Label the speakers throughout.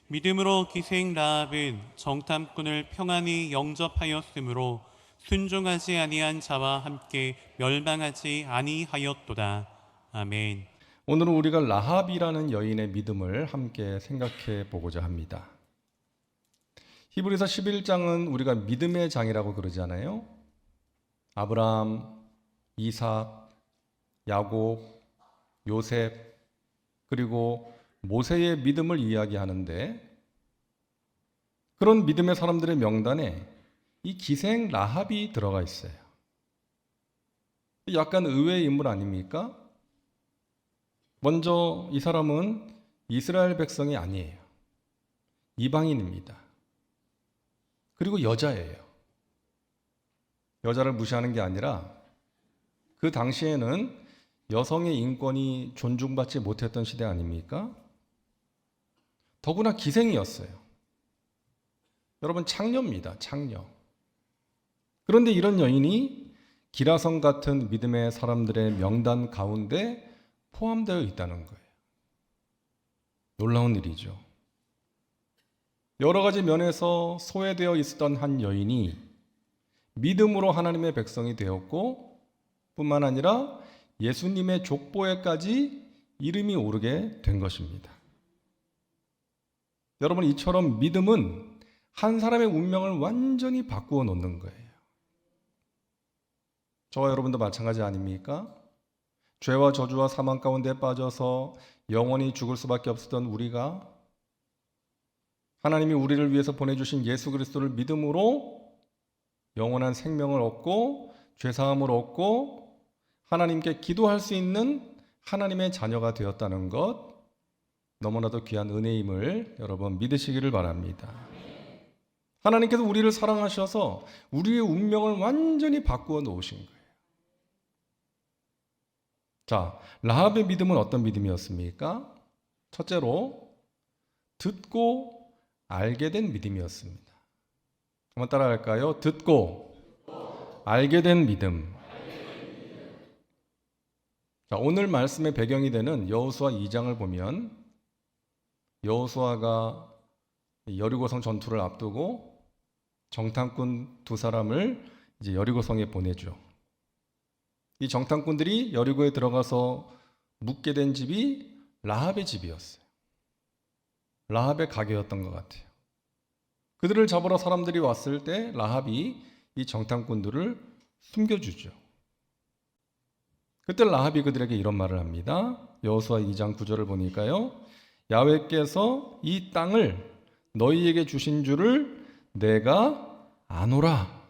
Speaker 1: 믿음으로 기생 라합은 정탐꾼을 평안히 영접하였으므로 순종하지 아니한 자와 함께 멸망하지 아니하였도다. 아멘.
Speaker 2: 오늘은 우리가 라합이라는 여인의 믿음을 함께 생각해 보고자 합니다. 히브리서 11장은 우리가 믿음의 장이라고 그러잖아요. 아브라함, 이삭, 야곱, 요셉, 그리고 모세의 믿음을 이야기하는데, 그런 믿음의 사람들의 명단에 이 기생 라합이 들어가 있어요. 약간 의외의 인물 아닙니까? 먼저 이 사람은 이스라엘 백성이 아니에요. 이방인입니다. 그리고 여자예요. 여자를 무시하는 게 아니라 그 당시에는 여성의 인권이 존중받지 못했던 시대 아닙니까? 더구나 기생이었어요. 여러분, 창녀입니다. 창녀. 그런데 이런 여인이 기라성 같은 믿음의 사람들의 명단 가운데 포함되어 있다는 거예요. 놀라운 일이죠. 여러 가지 면에서 소외되어 있었던 한 여인이 믿음으로 하나님의 백성이 되었고, 뿐만 아니라 예수님의 족보에까지 이름이 오르게 된 것입니다. 여러분, 이처럼 믿음은 한 사람의 운명을 완전히 바꾸어 놓는 거예요. 저와 여러분도 마찬가지 아닙니까? 죄와 저주와 사망 가운데 빠져서 영원히 죽을 수밖에 없었던 우리가 하나님이 우리를 위해서 보내주신 예수 그리스도를 믿음으로 영원한 생명을 얻고 죄사함을 얻고 하나님께 기도할 수 있는 하나님의 자녀가 되었다는 것, 너무나도 귀한 은혜임을 여러분 믿으시기를 바랍니다. 하나님께서 우리를 사랑하셔서 우리의 운명을 완전히 바꾸어 놓으신 거예요. 자, 라합의 믿음은 어떤 믿음이었습니까? 첫째로 듣고 알게 된 믿음이었습니다. 한번 따라할까요? 듣고 알게 된 믿음. 자, 오늘 말씀의 배경이 되는 여호수아 2장을 보면 여호수아가 여리고성 전투를 앞두고 정탐꾼 두 사람을 이제 여리고성에 보내죠. 이 정탐꾼들이 여리고에 들어가서 묵게 된 집이 라합의 집이었어요. 라합의 가게였던 것 같아요. 그들을 잡으러 사람들이 왔을 때 라합이 이 정탐꾼들을 숨겨주죠. 그때 라합이 그들에게 이런 말을 합니다. 여호수아 2장 9절을 보니까요. 야훼께서 이 땅을 너희에게 주신 줄을 내가 아노라.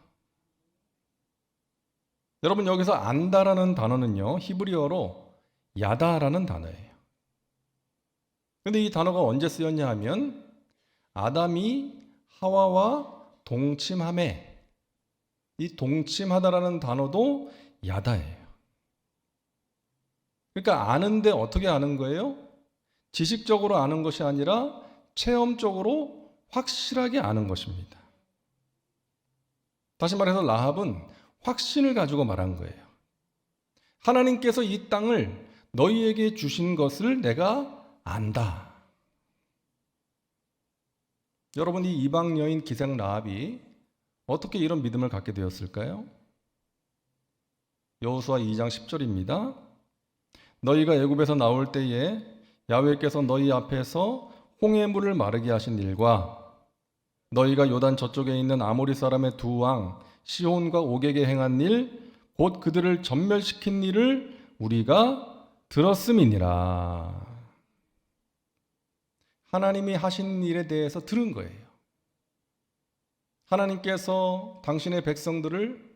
Speaker 2: 여러분, 여기서 안다라는 단어는요, 히브리어로 야다라는 단어예요. 근데 이 단어가 언제 쓰였냐 하면 아담이 하와와 동침함에, 이 동침하다라는 단어도 야다예요. 그러니까 아는데 어떻게 아는 거예요? 지식적으로 아는 것이 아니라 체험적으로 확실하게 아는 것입니다. 다시 말해서 라합은 확신을 가지고 말한 거예요. 하나님께서 이 땅을 너희에게 주신 것을 내가 안다. 여러분, 이 이방 여인 기생 라합이 어떻게 이런 믿음을 갖게 되었을까요? 여호수아 2장 10절입니다. 너희가 애굽에서 나올 때에 야훼께서 너희 앞에서 홍해물을 마르게 하신 일과 너희가 요단 저쪽에 있는 아모리 사람의 두 왕 시온과 옥에게 행한 일, 곧 그들을 전멸시킨 일을 우리가 들었음이니라. 하나님이 하신 일에 대해서 들은 거예요. 하나님께서 당신의 백성들을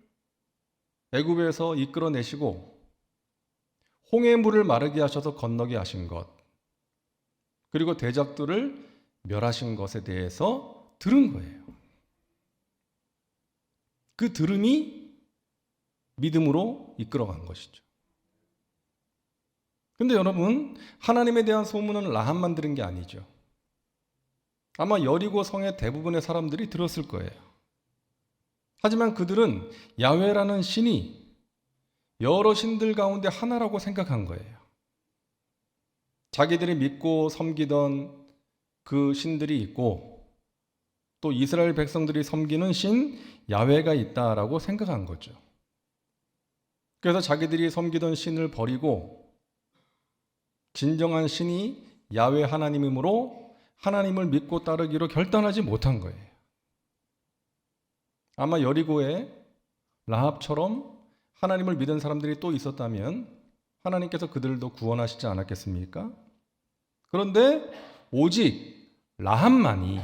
Speaker 2: 애굽에서 이끌어내시고 홍해물을 마르게 하셔서 건너게 하신 것, 그리고 대적들을 멸하신 것에 대해서 들은 거예요. 그 들음이 믿음으로 이끌어간 것이죠. 근데 여러분, 하나님에 대한 소문은 라합만 들은 게 아니죠. 아마 여리고 성의 대부분의 사람들이 들었을 거예요. 하지만 그들은 야훼라는 신이 여러 신들 가운데 하나라고 생각한 거예요. 자기들이 믿고 섬기던 그 신들이 있고 또 이스라엘 백성들이 섬기는 신 야훼가 있다라고 생각한 거죠. 그래서 자기들이 섬기던 신을 버리고 진정한 신이 야훼 하나님이므로 하나님을 믿고 따르기로 결단하지 못한 거예요. 아마 여리고에 라합처럼 하나님을 믿은 사람들이 또 있었다면 하나님께서 그들도 구원하시지 않았겠습니까? 그런데 오직 라합만이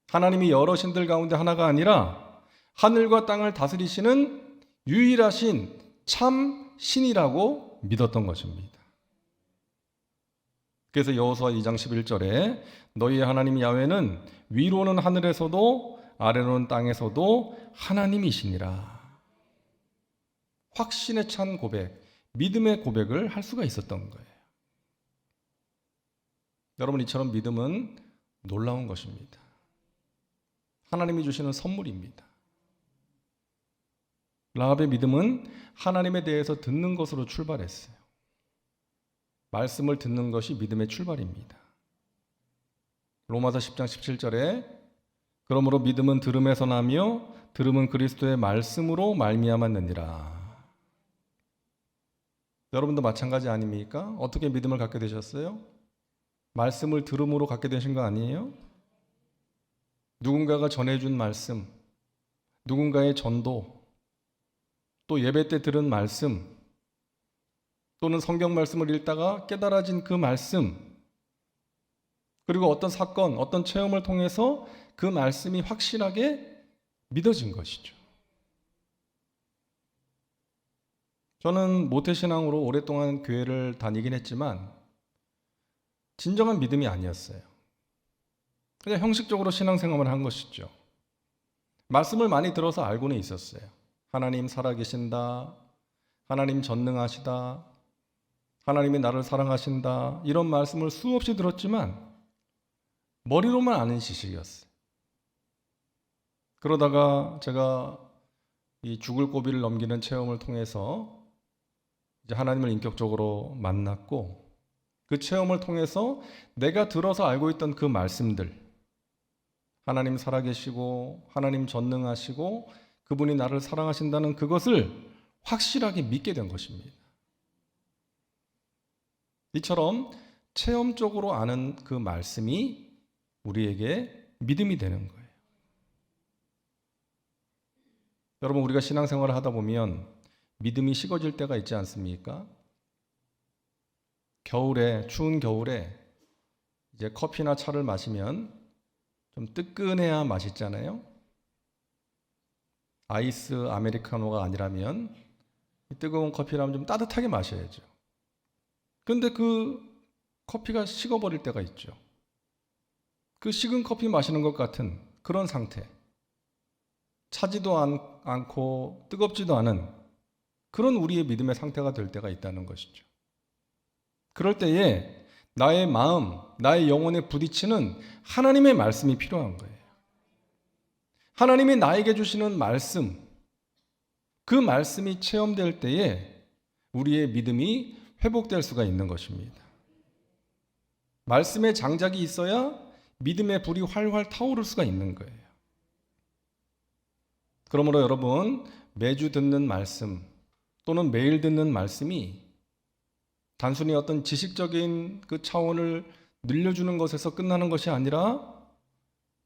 Speaker 2: 하나님이 여러 신들 가운데 하나가 아니라 하늘과 땅을 다스리시는 유일하신 참 신이라고 믿었던 것입니다. 그래서 여호수아 2장 11절에 너희의 하나님 야훼는 위로는 하늘에서도 아래로는 땅에서도 하나님이시니라. 확신에 찬 고백, 믿음의 고백을 할 수가 있었던 거예요. 여러분, 이처럼 믿음은 놀라운 것입니다. 하나님이 주시는 선물입니다. 라합의 믿음은 하나님에 대해서 듣는 것으로 출발했어요. 말씀을 듣는 것이 믿음의 출발입니다. 로마서 10장 17절에 그러므로 믿음은 들음에서 나며 들음은 그리스도의 말씀으로 말미암았느니라. 여러분도 마찬가지 아닙니까? 어떻게 믿음을 갖게 되셨어요? 말씀을 들음으로 갖게 되신 거 아니에요? 누군가가 전해준 말씀, 누군가의 전도, 또 예배 때 들은 말씀, 또는 성경 말씀을 읽다가 깨달아진 그 말씀, 그리고 어떤 사건, 어떤 체험을 통해서 그 말씀이 확실하게 믿어진 것이죠. 저는 모태신앙으로 오랫동안 교회를 다니긴 했지만 진정한 믿음이 아니었어요. 그냥 형식적으로 신앙생활을 한 것이죠. 말씀을 많이 들어서 알고는 있었어요. 하나님 살아계신다, 하나님 전능하시다, 하나님이 나를 사랑하신다, 이런 말씀을 수없이 들었지만 머리로만 아는 지식이었어요. 그러다가 제가 이 죽을 고비를 넘기는 체험을 통해서 이제 하나님을 인격적으로 만났고, 그 체험을 통해서 내가 들어서 알고 있던 그 말씀들, 하나님 살아계시고 하나님 전능하시고 그분이 나를 사랑하신다는 그것을 확실하게 믿게 된 것입니다. 이처럼 체험적으로 아는 그 말씀이 우리에게 믿음이 되는 거예요. 여러분, 우리가 신앙생활을 하다 보면 믿음이 식어질 때가 있지 않습니까? 겨울에, 추운 겨울에 이제 커피나 차를 마시면 좀 뜨끈해야 맛있잖아요. 아이스 아메리카노가 아니라면 뜨거운 커피라면 좀 따뜻하게 마셔야죠. 그런데 그 커피가 식어버릴 때가 있죠. 그 식은 커피 마시는 것 같은 그런 상태, 차지도 않고 뜨겁지도 않은 그런 우리의 믿음의 상태가 될 때가 있다는 것이죠. 그럴 때에 나의 마음, 나의 영혼에 부딪히는 하나님의 말씀이 필요한 거예요. 하나님이 나에게 주시는 말씀, 그 말씀이 체험될 때에 우리의 믿음이 회복될 수가 있는 것입니다. 말씀의 장작이 있어야 믿음의 불이 활활 타오를 수가 있는 거예요. 그러므로 여러분, 매주 듣는 말씀 또는 매일 듣는 말씀이 단순히 어떤 지식적인 그 차원을 늘려주는 것에서 끝나는 것이 아니라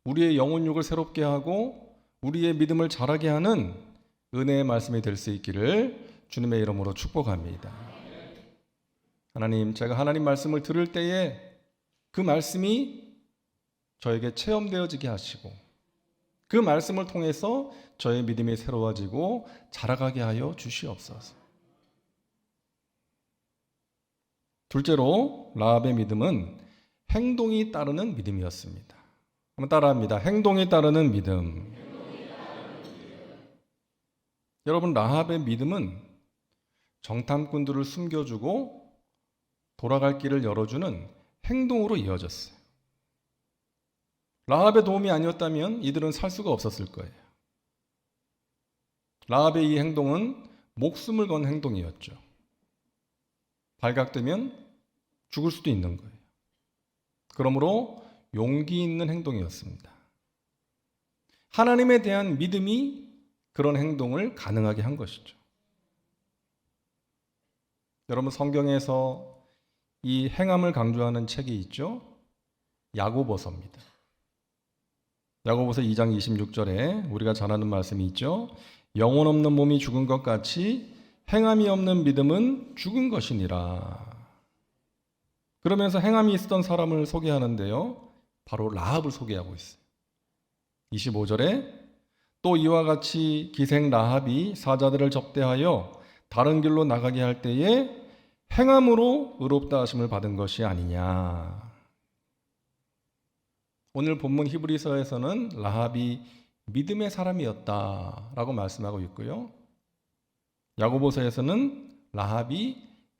Speaker 2: 우리의 영혼육을 새롭게 하고 우리의 믿음을 자라게 하는 은혜의 말씀이 될 수 있기를 주님의 이름으로 축복합니다. 하나님, 제가 하나님 말씀을 들을 때에 그 말씀이 저에게 체험되어지게 하시고 그 말씀을 통해서 저의 믿음이 새로워지고 자라가게 하여 주시옵소서. 둘째로 라합의 믿음은 행동이 따르는 믿음이었습니다. 한번 따라합니다. 행동이 따르는 믿음. 여러분, 라합의 믿음은 정탐꾼들을 숨겨주고 돌아갈 길을 열어주는 행동으로 이어졌어요. 라합의 도움이 아니었다면 이들은 살 수가 없었을 거예요. 라합의 이 행동은 목숨을 건 행동이었죠. 발각되면 죽을 수도 있는 거예요. 그러므로 용기 있는 행동이었습니다. 하나님에 대한 믿음이 그런 행동을 가능하게 한 것이죠. 여러분, 성경에서 이 행함을 강조하는 책이 있죠. 야고보서입니다. 야고보서 2장 26절에 우리가 잘 아는 말씀이 있죠. 영혼 없는 몸이 죽은 것 같이 행함이 없는 믿음은 죽은 것이니라. 그러면서 행함이 있었던 사람을 소개하는데요. 바로 라합을 소개하고 있어요. 25절에 또 이와 같이 기생 라합이 사자들을 접대하여 다른 길로 나가게 할 때에 행함으로 의롭다 하심을 받은 것이 아니냐. 오늘 본문 히브리서에서는 라합이 믿음의 사람이었다라고 말씀하고 있고요. 야고보서에서는 라합이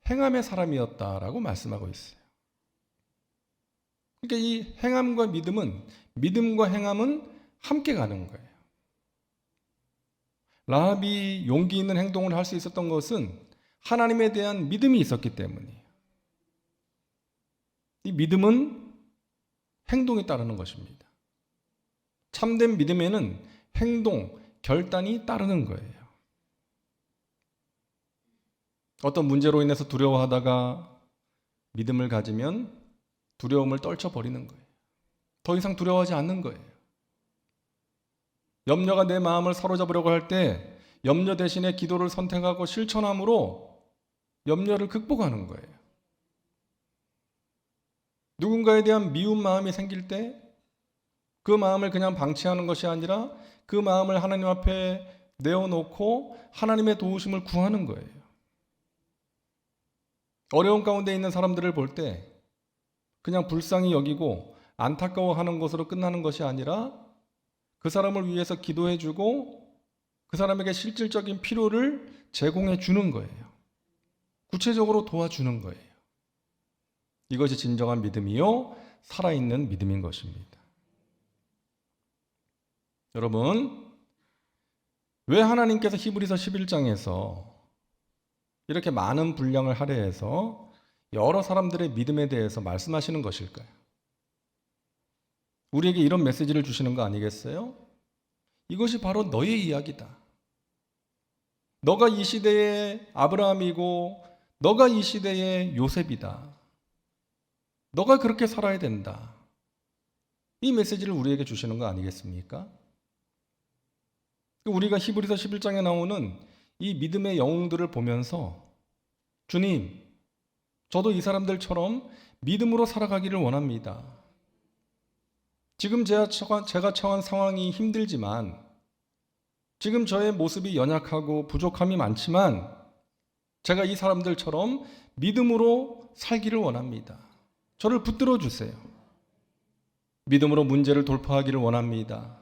Speaker 2: 행함의 사람이었다라고 말씀하고 있어요. 그러니까 이 행함과 믿음은, 믿음과 행함은 함께 가는 거예요. 라합이 용기 있는 행동을 할 수 있었던 것은 하나님에 대한 믿음이 있었기 때문이에요. 이 믿음은 행동에 따르는 것입니다. 참된 믿음에는 행동, 결단이 따르는 거예요. 어떤 문제로 인해서 두려워하다가 믿음을 가지면 두려움을 떨쳐버리는 거예요. 더 이상 두려워하지 않는 거예요. 염려가 내 마음을 사로잡으려고 할 때 염려 대신에 기도를 선택하고 실천함으로 염려를 극복하는 거예요. 누군가에 대한 미운 마음이 생길 때 그 마음을 그냥 방치하는 것이 아니라 그 마음을 하나님 앞에 내어놓고 하나님의 도우심을 구하는 거예요. 어려운 가운데 있는 사람들을 볼 때 그냥 불쌍히 여기고 안타까워하는 것으로 끝나는 것이 아니라 그 사람을 위해서 기도해주고 그 사람에게 실질적인 필요를 제공해 주는 거예요. 구체적으로 도와주는 거예요. 이것이 진정한 믿음이요, 살아있는 믿음인 것입니다. 여러분, 왜 하나님께서 히브리서 11장에서 이렇게 많은 분량을 할애해서 여러 사람들의 믿음에 대해서 말씀하시는 것일까요? 우리에게 이런 메시지를 주시는 거 아니겠어요? 이것이 바로 너의 이야기다. 너가 이 시대의 아브라함이고 너가 이 시대의 요셉이다. 너가 그렇게 살아야 된다. 이 메시지를 우리에게 주시는 거 아니겠습니까? 우리가 히브리서 11장에 나오는 이 믿음의 영웅들을 보면서 주님, 저도 이 사람들처럼 믿음으로 살아가기를 원합니다. 지금 제가 처한 상황이 힘들지만, 지금 저의 모습이 연약하고 부족함이 많지만 제가 이 사람들처럼 믿음으로 살기를 원합니다. 저를 붙들어 주세요. 믿음으로 문제를 돌파하기를 원합니다.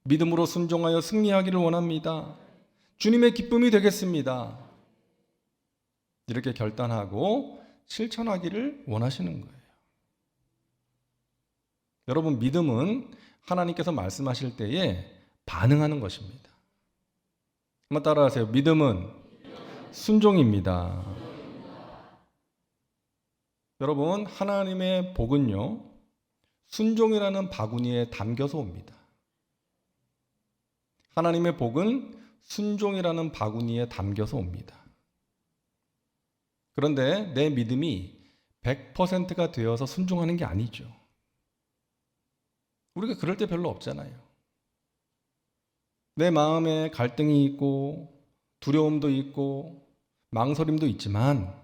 Speaker 2: 믿음으로 순종하여 승리하기를 원합니다. 주님의 기쁨이 되겠습니다. 이렇게 결단하고 실천하기를 원하시는 거예요. 여러분, 믿음은 하나님께서 말씀하실 때에 반응하는 것입니다. 한번 따라하세요. 믿음은 순종입니다. 여러분, 하나님의 복은요, 순종이라는 바구니에 담겨서 옵니다. 하나님의 복은 순종이라는 바구니에 담겨서 옵니다. 그런데 내 믿음이 100%가 되어서 순종하는 게 아니죠. 우리가 그럴 때 별로 없잖아요. 내 마음에 갈등이 있고 두려움도 있고 망설임도 있지만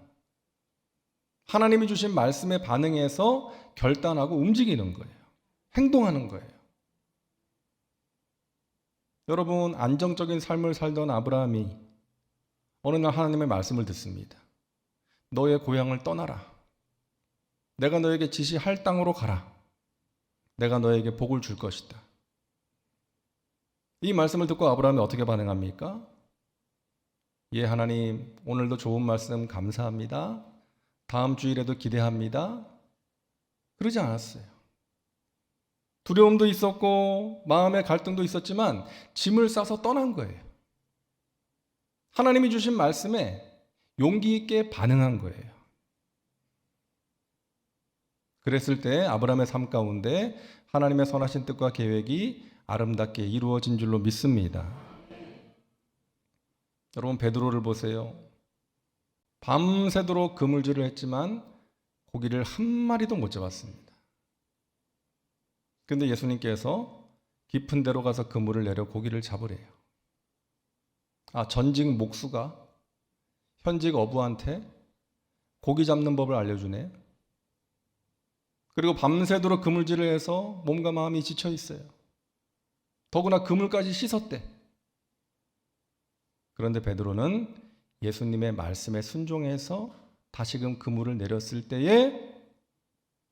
Speaker 2: 하나님이 주신 말씀에 반응해서 결단하고 움직이는 거예요. 행동하는 거예요. 여러분, 안정적인 삶을 살던 아브라함이 어느 날 하나님의 말씀을 듣습니다. 너의 고향을 떠나라. 내가 너에게 지시할 땅으로 가라. 내가 너에게 복을 줄 것이다. 이 말씀을 듣고 아브라함이 어떻게 반응합니까? 예, 하나님, 오늘도 좋은 말씀 감사합니다. 다음 주일에도 기대합니다. 그러지 않았어요. 두려움도 있었고 마음의 갈등도 있었지만 짐을 싸서 떠난 거예요. 하나님이 주신 말씀에 용기 있게 반응한 거예요. 그랬을 때 아브라함의 삶 가운데 하나님의 선하신 뜻과 계획이 아름답게 이루어진 줄로 믿습니다. 여러분, 베드로를 보세요. 밤새도록 그물질을 했지만 고기를 한 마리도 못 잡았습니다. 그런데 예수님께서 깊은 데로 가서 그물을 내려 고기를 잡으래요. 전직 목수가 현직 어부한테 고기 잡는 법을 알려주네요. 그리고 밤새도록 그물질을 해서 몸과 마음이 지쳐 있어요. 더구나 그물까지 씻었대. 그런데 베드로는 예수님의 말씀에 순종해서 다시금 그물을 내렸을 때에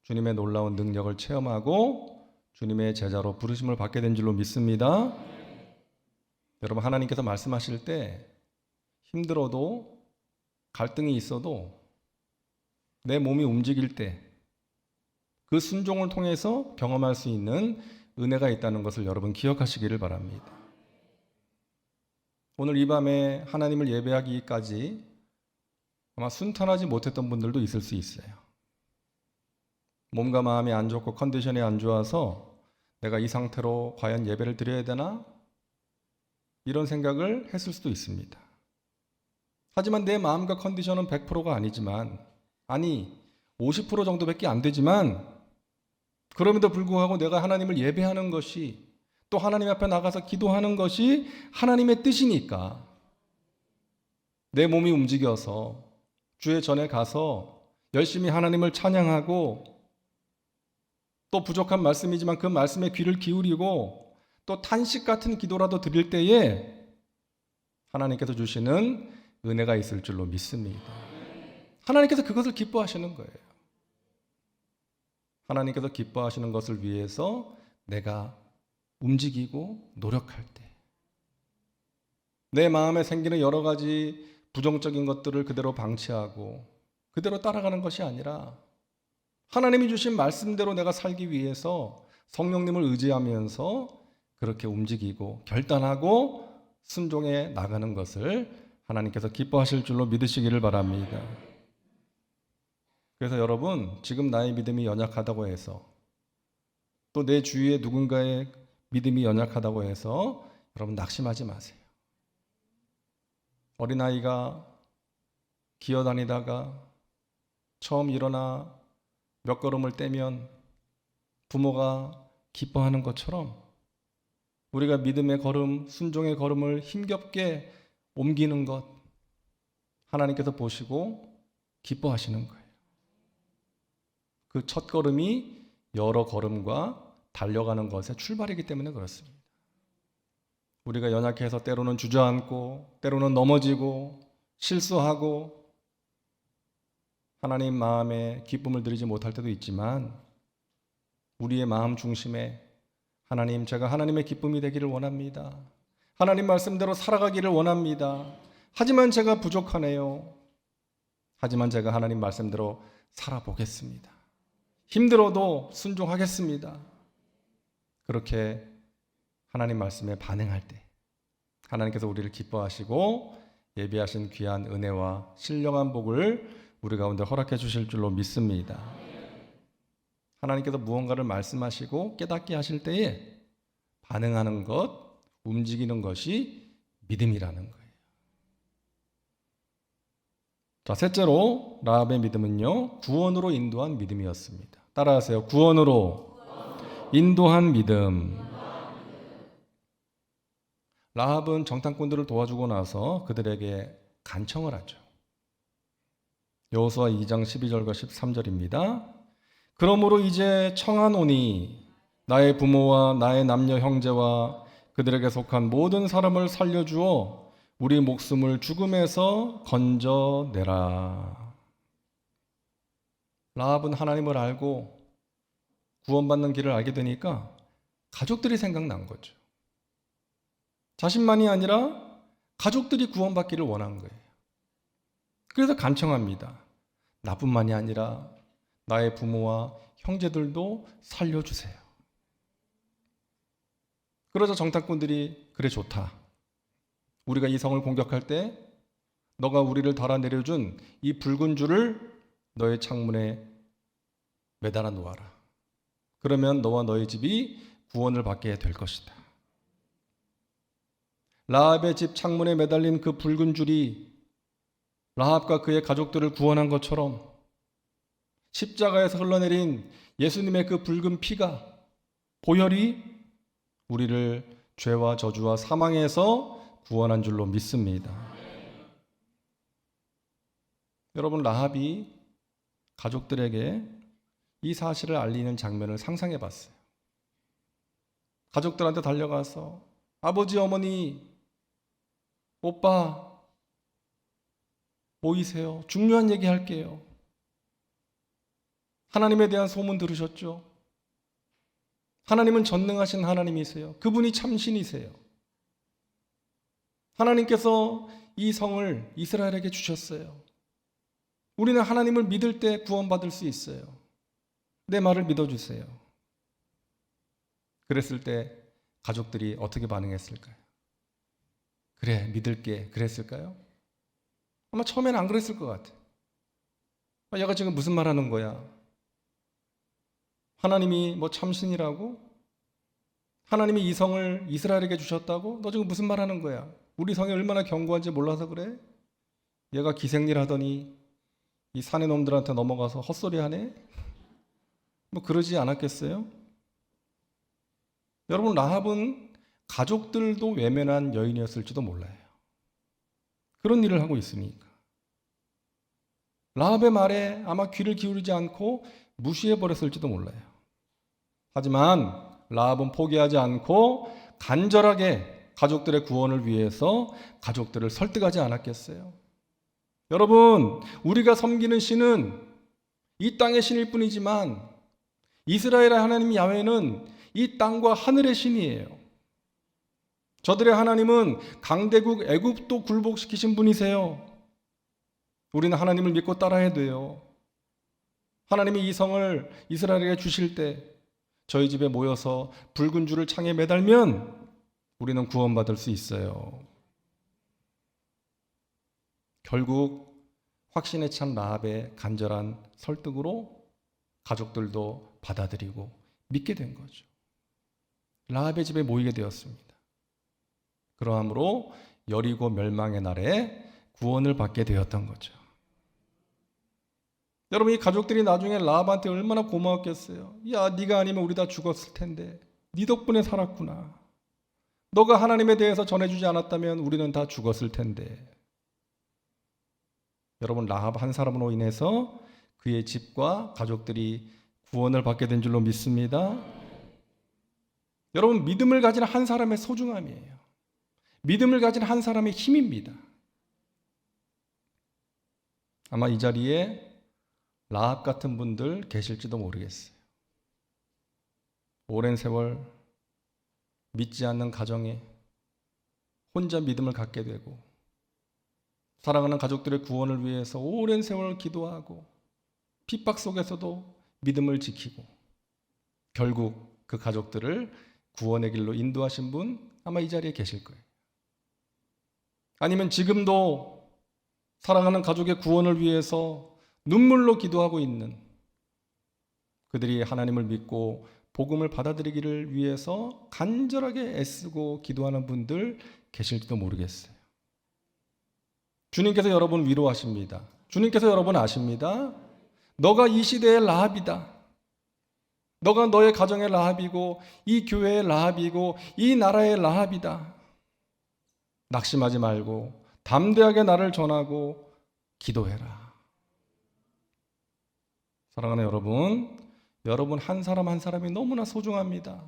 Speaker 2: 주님의 놀라운 능력을 체험하고 주님의 제자로 부르심을 받게 된 줄로 믿습니다. 여러분, 하나님께서 말씀하실 때 힘들어도 갈등이 있어도 내 몸이 움직일 때 그 순종을 통해서 경험할 수 있는 은혜가 있다는 것을 여러분 기억하시기를 바랍니다. 오늘 이 밤에 하나님을 예배하기까지 아마 순탄하지 못했던 분들도 있을 수 있어요. 몸과 마음이 안 좋고 컨디션이 안 좋아서 내가 이 상태로 과연 예배를 드려야 되나? 이런 생각을 했을 수도 있습니다. 하지만 내 마음과 컨디션은 100%가 아니지만, 50% 정도밖에 안 되지만, 그럼에도 불구하고 내가 하나님을 예배하는 것이, 또 하나님 앞에 나가서 기도하는 것이 하나님의 뜻이니까 내 몸이 움직여서 주의 전에 가서 열심히 하나님을 찬양하고, 또 부족한 말씀이지만 그 말씀에 귀를 기울이고 또 탄식 같은 기도라도 드릴 때에 하나님께서 주시는 은혜가 있을 줄로 믿습니다. 하나님께서 그것을 기뻐하시는 거예요. 하나님께서 기뻐하시는 것을 위해서 내가 움직이고 노력할 때, 내 마음에 생기는 여러 가지 부정적인 것들을 그대로 방치하고 그대로 따라가는 것이 아니라 하나님이 주신 말씀대로 내가 살기 위해서 성령님을 의지하면서 그렇게 움직이고 결단하고 순종해 나가는 것을 하나님께서 기뻐하실 줄로 믿으시기를 바랍니다. 그래서 여러분, 지금 나의 믿음이 연약하다고 해서, 또 내 주위에 누군가의 믿음이 연약하다고 해서 여러분 낙심하지 마세요. 어린아이가 기어다니다가 처음 일어나 몇 걸음을 떼면 부모가 기뻐하는 것처럼 우리가 믿음의 걸음, 순종의 걸음을 힘겹게 옮기는 것, 하나님께서 보시고 기뻐하시는 거예요. 그 첫 걸음이 여러 걸음과 달려가는 것의 출발이기 때문에 그렇습니다. 우리가 연약해서 때로는 주저앉고 때로는 넘어지고 실수하고 하나님 마음에 기쁨을 드리지 못할 때도 있지만, 우리의 마음 중심에 하나님, 제가 하나님의 기쁨이 되기를 원합니다. 하나님 말씀대로 살아가기를 원합니다. 하지만 제가 부족하네요. 하지만 제가 하나님 말씀대로 살아보겠습니다. 힘들어도 순종하겠습니다. 그렇게 하나님 말씀에 반응할 때 하나님께서 우리를 기뻐하시고 예비하신 귀한 은혜와 신령한 복을 우리 가운데 허락해 주실 줄로 믿습니다. 하나님께서 무언가를 말씀하시고 깨닫게 하실 때에 반응하는 것, 움직이는 것이 믿음이라는 거예요. 자, 셋째로 라합의 믿음은요, 구원으로 인도한 믿음이었습니다. 따라하세요. 구원으로 인도한 믿음. 라합은 정탐꾼들을 도와주고 나서 그들에게 간청을 하죠. 여호수아 2장 12절과 13절입니다. 그러므로 이제 청하노니 나의 부모와 나의 남녀 형제와 그들에게 속한 모든 사람을 살려주어 우리 목숨을 죽음에서 건져내라. 라합은 하나님을 알고 구원받는 길을 알게 되니까 가족들이 생각난 거죠. 자신만이 아니라 가족들이 구원받기를 원한 거예요. 그래서 간청합니다. 나뿐만이 아니라 나의 부모와 형제들도 살려주세요. 그러자 정탐꾼들이 그래 좋다. 우리가 이 성을 공격할 때 너가 우리를 달아내려준 이 붉은 줄을 너의 창문에 매달아 놓아라. 그러면 너와 너의 집이 구원을 받게 될 것이다. 라합의 집 창문에 매달린 그 붉은 줄이 라합과 그의 가족들을 구원한 것처럼 십자가에서 흘러내린 예수님의 그 붉은 피가, 보혈이 우리를 죄와 저주와 사망에서 구원한 줄로 믿습니다. 여러분, 라합이 가족들에게 이 사실을 알리는 장면을 상상해 봤어요. 가족들한테 달려가서 아버지, 어머니, 오빠 모이세요. 중요한 얘기 할게요. 하나님에 대한 소문 들으셨죠? 하나님은 전능하신 하나님이세요. 그분이 참신이세요. 하나님께서 이 성을 이스라엘에게 주셨어요. 우리는 하나님을 믿을 때 구원받을 수 있어요. 내 말을 믿어주세요. 그랬을 때 가족들이 어떻게 반응했을까요? 그래, 믿을게. 그랬을까요? 아마 처음에는 안 그랬을 것 같아요. 얘가 지금 무슨 말 하는 거야? 하나님이 뭐 참신이라고? 하나님이 이 성을 이스라엘에게 주셨다고? 너 지금 무슨 말 하는 거야? 우리 성이 얼마나 견고한지 몰라서 그래? 얘가 기생일 하더니 이 사내 놈들한테 넘어가서 헛소리 하네? 뭐 그러지 않았겠어요? 여러분, 라합은 가족들도 외면한 여인이었을지도 몰라요. 그런 일을 하고 있으니까. 라합의 말에 아마 귀를 기울이지 않고 무시해버렸을지도 몰라요. 하지만 라합은 포기하지 않고 간절하게 가족들의 구원을 위해서 가족들을 설득하지 않았겠어요? 여러분, 우리가 섬기는 신은 이 땅의 신일 뿐이지만 이스라엘의 하나님 야훼는 이 땅과 하늘의 신이에요. 저들의 하나님은 강대국 애굽도 굴복시키신 분이세요. 우리는 하나님을 믿고 따라야 돼요. 하나님이 이 성을 이스라엘에게 주실 때 저희 집에 모여서 붉은 줄을 창에 매달면 우리는 구원받을 수 있어요. 결국 확신에 찬 라합의 간절한 설득으로 가족들도 받아들이고 믿게 된 거죠. 라합의 집에 모이게 되었습니다. 그러함으로 여리고 멸망의 날에 구원을 받게 되었던 거죠. 여러분, 이 가족들이 나중에 라합한테 얼마나 고마웠겠어요. 야, 네가 아니면 우리 다 죽었을 텐데 네 덕분에 살았구나. 너가 하나님에 대해서 전해주지 않았다면 우리는 다 죽었을 텐데. 여러분, 라합 한 사람으로 인해서 그의 집과 가족들이 구원을 받게 된 줄로 믿습니다. 여러분, 믿음을 가진 한 사람의 소중함이에요. 믿음을 가진 한 사람의 힘입니다. 아마 이 자리에 라합 같은 분들 계실지도 모르겠어요. 오랜 세월 믿지 않는 가정에 혼자 믿음을 갖게 되고 사랑하는 가족들의 구원을 위해서 오랜 세월 기도하고 핍박 속에서도 믿음을 지키고 결국 그 가족들을 구원의 길로 인도하신 분 아마 이 자리에 계실 거예요. 아니면 지금도 사랑하는 가족의 구원을 위해서 눈물로 기도하고 있는 그들이 하나님을 믿고 복음을 받아들이기를 위해서 간절하게 애쓰고 기도하는 분들 계실지도 모르겠어요. 주님께서 여러분 위로하십니다. 주님께서 여러분 아십니다. 너가 이 시대의 라합이다. 너가 너의 가정의 라합이고 이 교회의 라합이고 이 나라의 라합이다. 낙심하지 말고 담대하게 나를 전하고 기도해라. 사랑하는 여러분, 여러분 한 사람 한 사람이 너무나 소중합니다.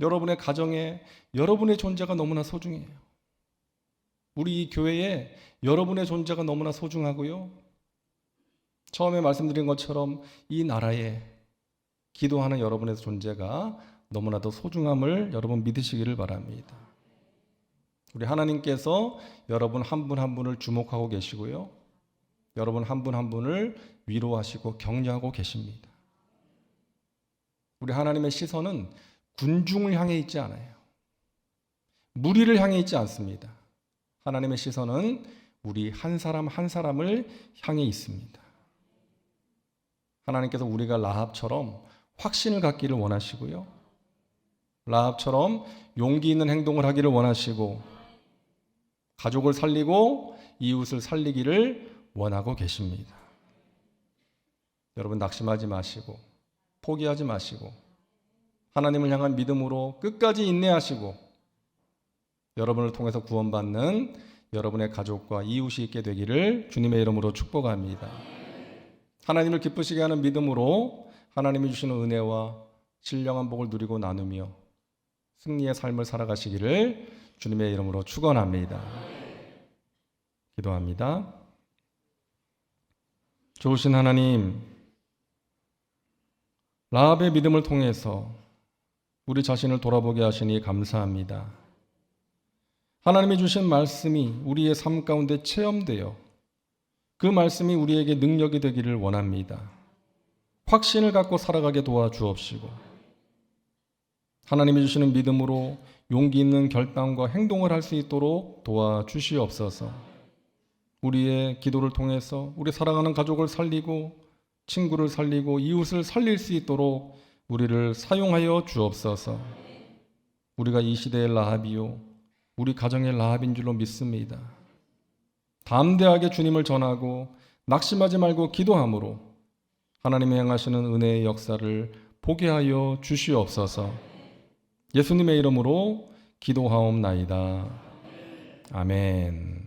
Speaker 2: 여러분의 가정에 여러분의 존재가 너무나 소중해요. 우리 이 교회에 여러분의 존재가 너무나 소중하고요. 처음에 말씀드린 것처럼 이 나라에 기도하는 여러분의 존재가 너무나도 소중함을 여러분 믿으시기를 바랍니다. 우리 하나님께서 여러분 한 분 한 분을 주목하고 계시고요. 여러분 한 분 한 분을 위로하시고 격려하고 계십니다. 우리 하나님의 시선은 군중을 향해 있지 않아요. 무리를 향해 있지 않습니다. 하나님의 시선은 우리 한 사람 한 사람을 향해 있습니다. 하나님께서 우리가 라합처럼 확신을 갖기를 원하시고요. 라합처럼 용기 있는 행동을 하기를 원하시고 가족을 살리고 이웃을 살리기를 원하고 계십니다. 여러분 낙심하지 마시고 포기하지 마시고 하나님을 향한 믿음으로 끝까지 인내하시고 여러분을 통해서 구원받는 여러분의 가족과 이웃이 있게 되기를 주님의 이름으로 축복합니다. 하나님을 기쁘시게 하는 믿음으로 하나님이 주시는 은혜와 신령한 복을 누리고 나누며 승리의 삶을 살아가시기를 주님의 이름으로 축원합니다. 기도합니다. 좋으신 하나님, 라합의 믿음을 통해서 우리 자신을 돌아보게 하시니 감사합니다. 하나님이 주신 말씀이 우리의 삶 가운데 체험되어 그 말씀이 우리에게 능력이 되기를 원합니다. 확신을 갖고 살아가게 도와주옵시고 하나님이 주시는 믿음으로 용기 있는 결단과 행동을 할 수 있도록 도와주시옵소서. 우리의 기도를 통해서 우리 사랑하는 가족을 살리고 친구를 살리고 이웃을 살릴 수 있도록 우리를 사용하여 주옵소서. 우리가 이 시대의 라합이요 우리 가정의 라합인 줄로 믿습니다. 담대하게 주님을 전하고 낙심하지 말고 기도함으로 하나님이 행하시는 은혜의 역사를 보게 하여 주시옵소서. 예수님의 이름으로 기도하옵나이다. 아멘.